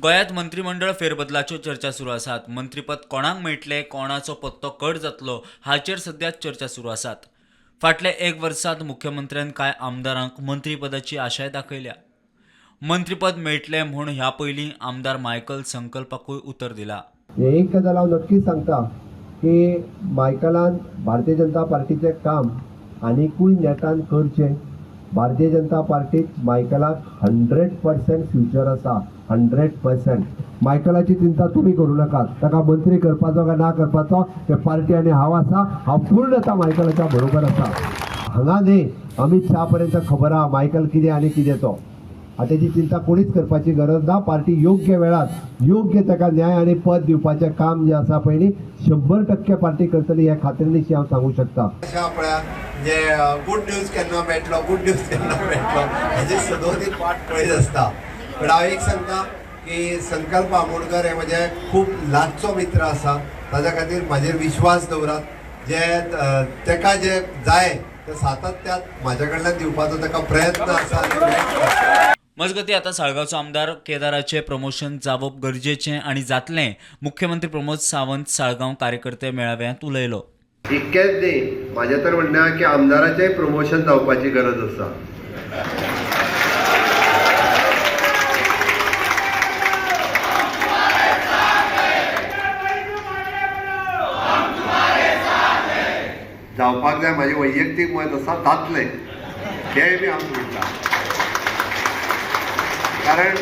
गोयात मंत्रिमंडळ फेरबदलाच्यो चर्चा सुरू आसात। मंत्रीपद कोणाक मेळटले, कोणाचो पत्तो कट जातलो हाचेर सध्या चर्चा सुरू आसात। फाटल्या एक वर्सात मुख्यमंत्र्यान कांय आमदारांक मंत्रीपदाची आशाय दाखयल्या। मंत्रीपद मेळटले म्हूण ह्या पयलीं आमदार मायकल संकल्पाकूय उतर दिला। एक गजाल हांव नक्की सांगता की मायकलान भारतीय जनता पार्टीचें काम आनीकूय नेटान करचें। भारतीय जनता पार्टीत मायकलाक 100% फ्युचर आसा, 100%। मायकलाची चिंता तुम्ही करू नाकात। ताका मंत्री करपाचो काय ना करपाचो ते पार्टी आनी हांव आसा, हांव पूर्णतः मायकलाच्या बरोबर आसा। हांगा न्ही अमित शाह पर्यंत खबर आहा मायकल कितें आनी कितें तो। ताची चिंता कोणीच करपाची गरज ना। पार्टी योग्य वेळार योग्य ताका न्याय आनी पद दिवपाचें काम जे आसा पळय न्ही 100% पार्टी करतली हे खात्रीनिशी हांव सांगू शकता। जे गुड न्यूज केन्ना मेळटलो, गुड न्यूज केन्ना मेळटलो हेजे सदोदीत वाट पळयत आसता। पण हांव एक सांगता की संकल्प आमोणकर हे म्हजे खूब लागचो मित्र आसा। ताज्या खातीर म्हाजेर विश्वास दवरात। जे ताका जे जाय ते सातत्यात म्हाजे कडल्यान दिवपाचो ताका प्रयत्न आसा। मजगतीं आतां साळगांवचो आमदार केदाराचें प्रमोशन जावप गरजेचें आनी जातलें। मुख्यमंत्री प्रमोद सावंत साळगांव कार्यकर्ते मेळाव्यांत उलयलो। इतकेंच न्ही म्हाजें तर म्हणणें आहा की आमदाराचेंय प्रमोशन जावपाची गरज आसा। जावपाक जाय म्हाजें वैयक्तीक मत आसा, जातलें हेंय बी हांव म्हणटा। कारण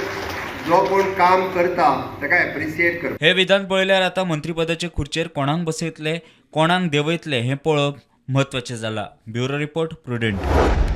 जो कोण काम करता ताका एप्रिशिएट करता। हे विधान पळयल्यार आतां मंत्रीपदाचे खुर्चेर कोणाक बसयतले, कोणाक देंवयतले हें पळोवप म्हत्वाचें जालां। Bureau report, prudent.